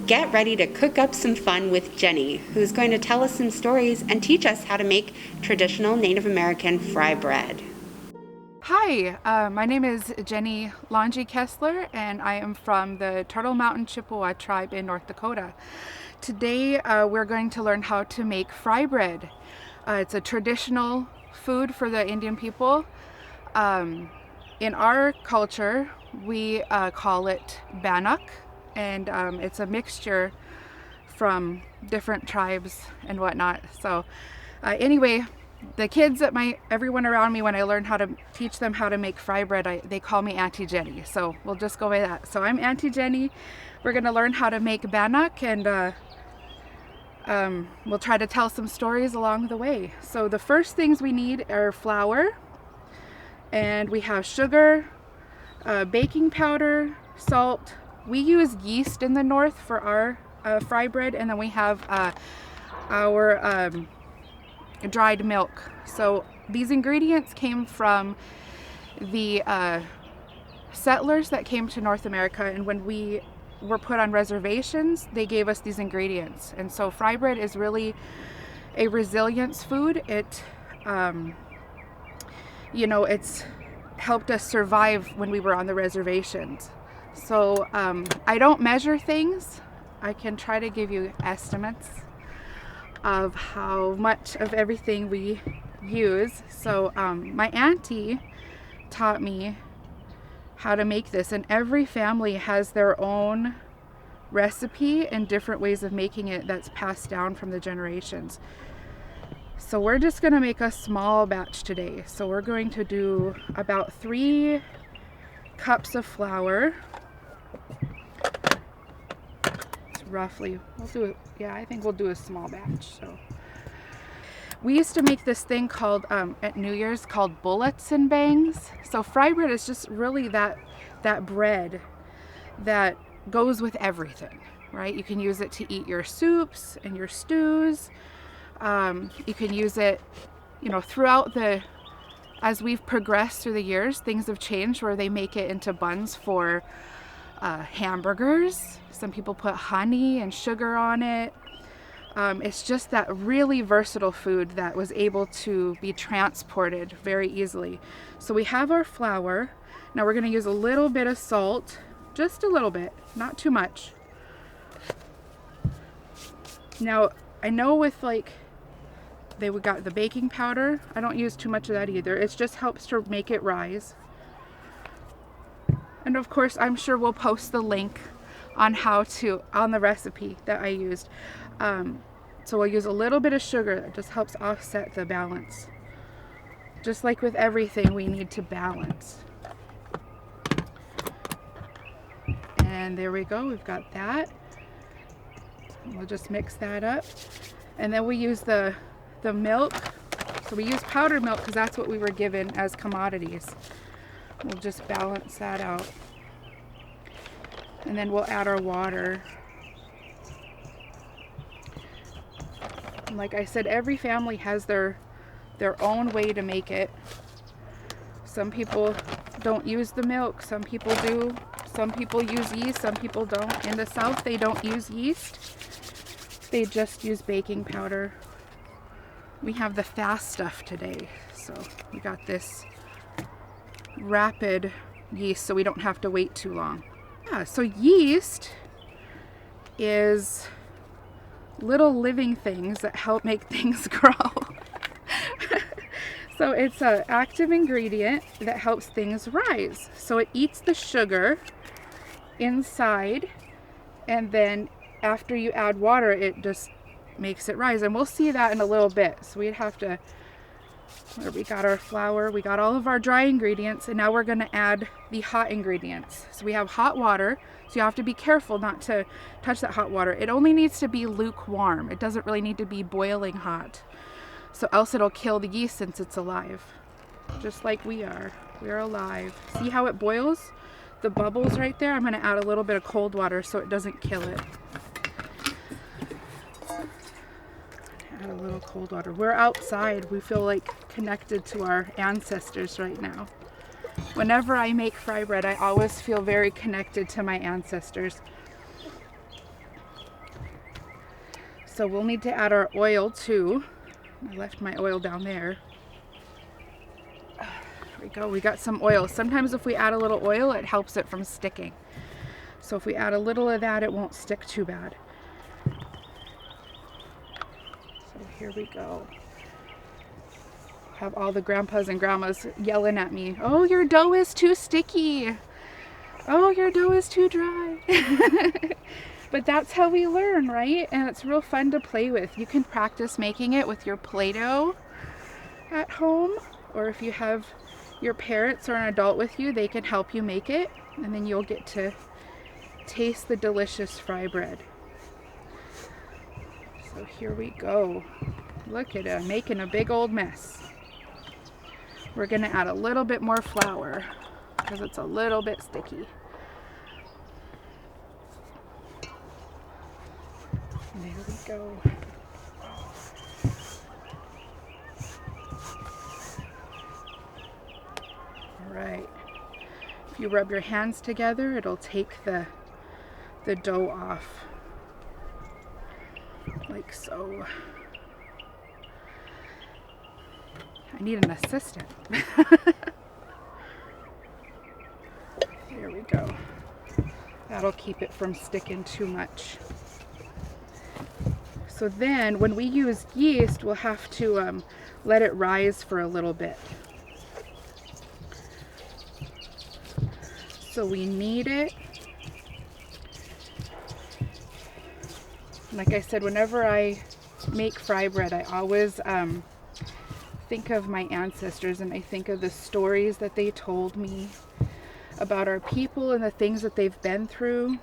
Get ready to cook up some fun with Jenny, who's going to tell us some stories and teach us how to make traditional Native American fry bread. Hi, my name is Jenny Longy Kessler, and I am from the Turtle Mountain Chippewa tribe in North Dakota. Today we're going to learn how to make fry bread. It's a traditional food for the Indian people. In our culture, we call it bannock, and it's a mixture from different tribes and whatnot. So anyway, the kids at everyone around me, when I learn how to teach them how to make fry bread, they call me Auntie Jenny. So we'll just go by that. So I'm Auntie Jenny. We're going to learn how to make bannock, and we'll try to tell some stories along the way. So the first things we need are flour, and we have sugar, baking powder, salt. We use yeast in the north for our fry bread, and then we have our dried milk. So these ingredients came from the settlers that came to North America, and when we were put on reservations, they gave us these ingredients. And so fry bread is really a resilience food. It's helped us survive when we were on the reservations. So I don't measure things. I can try to give you estimates of how much of everything we use. So my auntie taught me how to make this, and every family has their own recipe and different ways of making it that's passed down from the generations. So we're just going to make a small batch today. So we're going to do about 3 cups of flour. Roughly, we'll do it. Yeah, I think we'll do a small batch. So we used to make this thing called at New Year's called bullets and bangs. So fry bread is just really that bread that goes with everything, right? You can use it to eat your soups and your stews. You can use it, throughout as we've progressed through the years, things have changed where they make it into buns for hamburgers. Some people put honey and sugar on it. It's just that really versatile food that was able to be transported very easily. So we have our flour. Now we're going to use a little bit of salt, just a little bit, not too much. Now I know with we got the baking powder. I don't use too much of that either. It just helps to make it rise. And of course, I'm sure we'll post the link on the recipe that I used. So we'll use a little bit of sugar. That just helps offset the balance. Just like with everything, we need to balance. And there we go, we've got that. We'll just mix that up. And then we use the milk. So we use powdered milk because that's what we were given as commodities. We'll just balance that out. And then we'll add our water. And like I said, every family has their own way to make it. Some people don't use the milk, some people do. Some people use yeast, some people don't. In the South, they don't use yeast. They just use baking powder. We have the fast stuff today. So we got this rapid yeast so we don't have to wait too long. Yeah, so yeast is little living things that help make things grow. So it's an active ingredient that helps things rise. So it eats the sugar inside, and then after you add water, it just makes it rise. And we'll see that in a little bit. So we'd have to, where we got our flour, we got all of our dry ingredients, and now we're going to add the hot ingredients. So we have hot water, so you have to be careful not to touch that hot water. It only needs to be lukewarm. It doesn't really need to be boiling hot. So else it'll kill the yeast since it's alive. Just like we are. We're alive. See how it boils? The bubbles right there? I'm going to add a little bit of cold water so it doesn't kill it. Add a little cold water. We're outside. We feel like connected to our ancestors right now. Whenever I make fry bread, I always feel very connected to my ancestors. So we'll need to add our oil too. I left my oil down there. There we go, we got some oil. Sometimes if we add a little oil, it helps it from sticking. So if we add a little of that, it won't stick too bad. So here we go. Have all the grandpas and grandmas yelling at me, "Oh, your dough is too sticky. Oh, your dough is too dry." But that's how we learn, right? And it's real fun to play with. You can practice making it with your Play-Doh at home, or if you have your parents or an adult with you, they can help you make it, and then you'll get to taste the delicious fry bread. So here we go. Look at it, making a big old mess. We're gonna add a little bit more flour because it's a little bit sticky. There we go. All right. If you rub your hands together, it'll take the dough off, like so. I need an assistant. There we go. That'll keep it from sticking too much. So then when we use yeast, we'll have to let it rise for a little bit. So we knead it. Like I said, whenever I make fry bread, I always think of my ancestors, and I think of the stories that they told me about our people and the things that they've been through.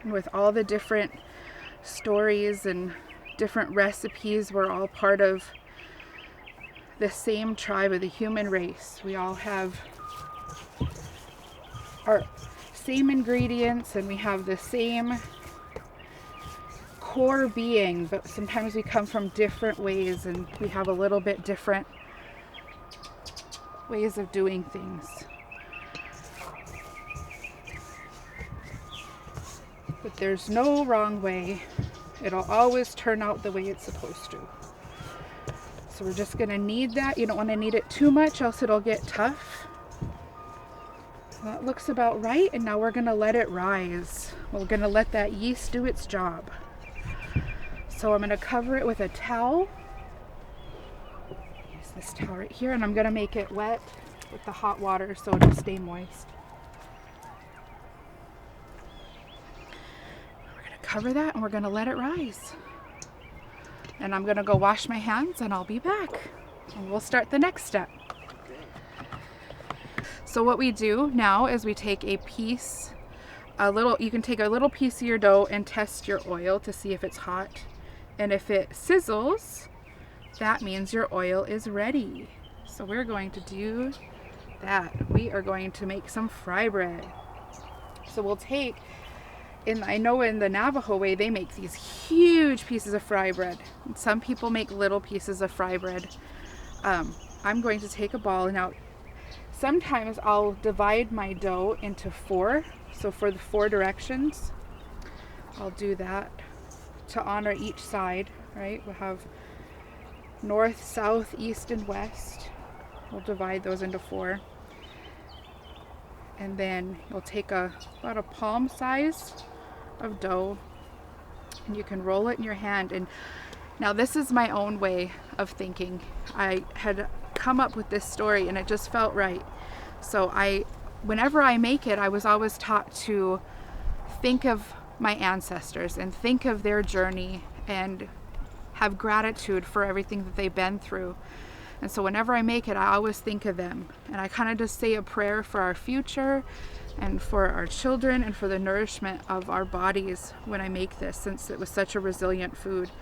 And with all the different stories and different recipes, we're all part of the same tribe of the human race. We all have our same ingredients, and we have the same core being, but sometimes we come from different ways, and we have a little bit different ways of doing things. But there's no wrong way. It'll always turn out the way it's supposed to. So we're just gonna knead that. You don't want to knead it too much, else it'll get tough. That looks about right, and now we're gonna let it rise. We're gonna let that yeast do its job. So I'm gonna cover it with a towel. Use this towel right here, and I'm gonna make it wet with the hot water so it'll stay moist. We're gonna cover that, and we're gonna let it rise. And I'm gonna go wash my hands, and I'll be back. And we'll start the next step. So what we do now is we take you can take a little piece of your dough and test your oil to see if it's hot. And if it sizzles, that means your oil is ready. So we're going to do that. We are going to make some fry bread. So we'll take, I know in the Navajo way, they make these huge pieces of fry bread. And some people make little pieces of fry bread. I'm going to take a ball, and now sometimes I'll divide my dough into 4. So for the 4 directions, I'll do that to honor each side, right? We'll have north, south, east, and west. We'll divide those into 4. And then you'll take about a palm size of dough, and you can roll it in your hand. And now this is my own way of thinking. I had come up with this story, and it just felt right. So whenever I make it, I was always taught to think of my ancestors and think of their journey and have gratitude for everything that they've been through. And so whenever I make it, I always think of them. And I kind of just say a prayer for our future and for our children and for the nourishment of our bodies when I make this, since it was such a resilient food.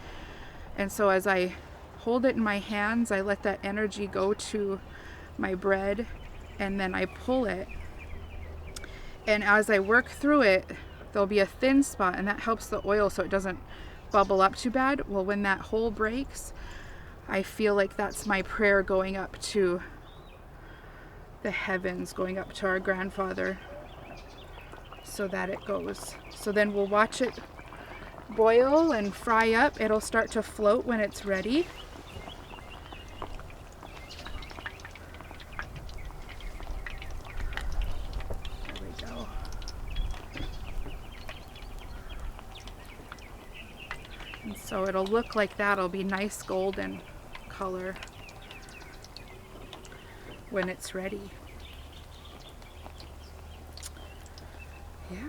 And so as I hold it in my hands, I let that energy go to my bread, and then I pull it. And as I work through it, there'll be a thin spot, and that helps the oil so it doesn't bubble up too bad. Well, when that hole breaks, I feel like that's my prayer going up to the heavens going up to our grandfather so that it goes. So then we'll watch it boil and fry up. It'll start to float when it's ready. There we go. And so it'll look like that. It'll be nice golden color when it's ready. Yeah.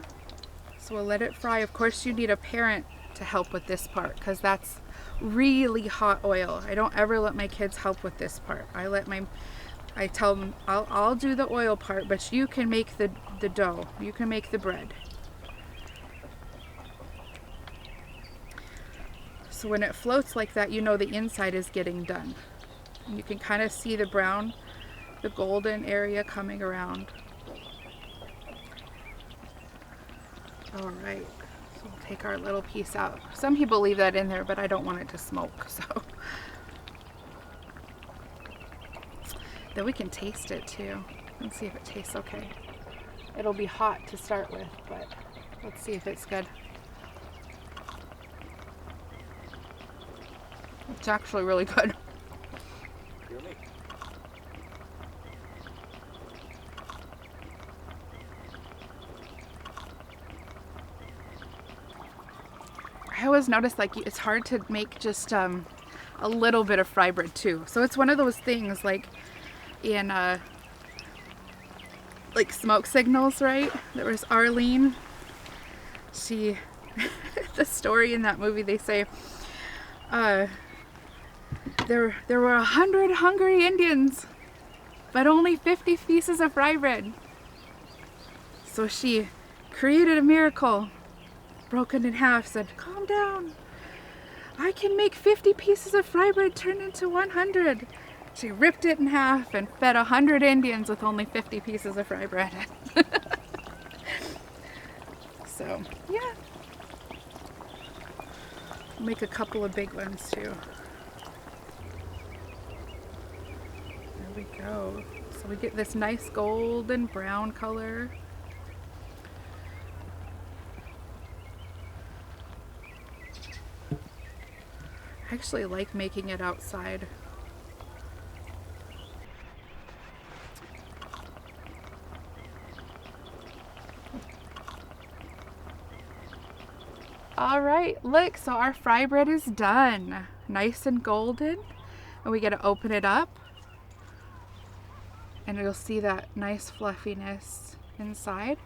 So we'll let it fry. Of course, you need a parent to help with this part because that's really hot oil. I don't ever let my kids help with this part. I tell them, I'll do the oil part, but you can make the dough. You can make the bread. So when it floats like that, you know the inside is getting done. And you can kind of see the brown, the golden area coming around. All right, so we'll take our little piece out. Some people leave that in there, but I don't want it to smoke, so. Then we can taste it too. Let's see if it tastes okay. It'll be hot to start with, but let's see if it's good. It's actually really good. I always notice like it's hard to make just a little bit of fry bread too. So it's one of those things like in like Smoke Signals, right? There was Arlene. She, the story in that movie, they say there were 100 hungry Indians, but only 50 pieces of fry bread. So she created a miracle. Broken in half, said, calm down. I can make 50 pieces of fry bread turn into 100. She ripped it in half and fed 100 Indians with only 50 pieces of fry bread. So, yeah. Make a couple of big ones too. There we go. So we get this nice golden brown color. I actually like making it outside. All right, look, so our fry bread is done. Nice and golden. And we get to open it up. And you'll see that nice fluffiness inside.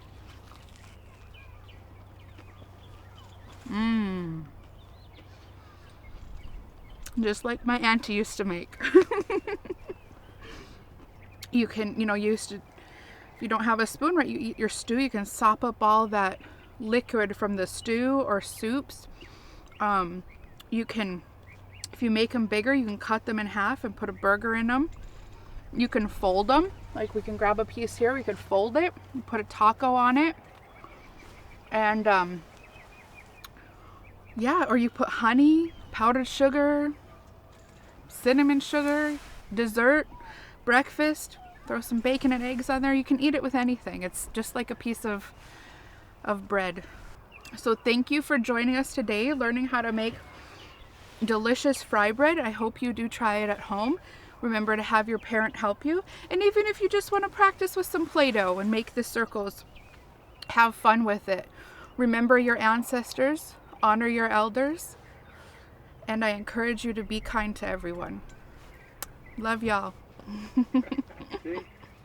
Mmm. Just like my auntie used to make. You can, if you don't have a spoon, right, you eat your stew, you can sop up all that liquid from the stew or soups. You can, if you make them bigger, you can cut them in half and put a burger in them. You can fold them, like we can grab a piece here, we could fold it and put a taco on it. And yeah, or you put honey, powdered sugar, cinnamon sugar, dessert, breakfast, throw some bacon and eggs on there. You can eat it with anything. It's just like a piece of bread. So thank you for joining us today, learning how to make delicious fry bread. I hope you do try it at home. Remember to have your parent help you. And even if you just want to practice with some Play-Doh and make the circles, have fun with it. Remember your ancestors, honor your elders, and I encourage you to be kind to everyone. Love y'all. See?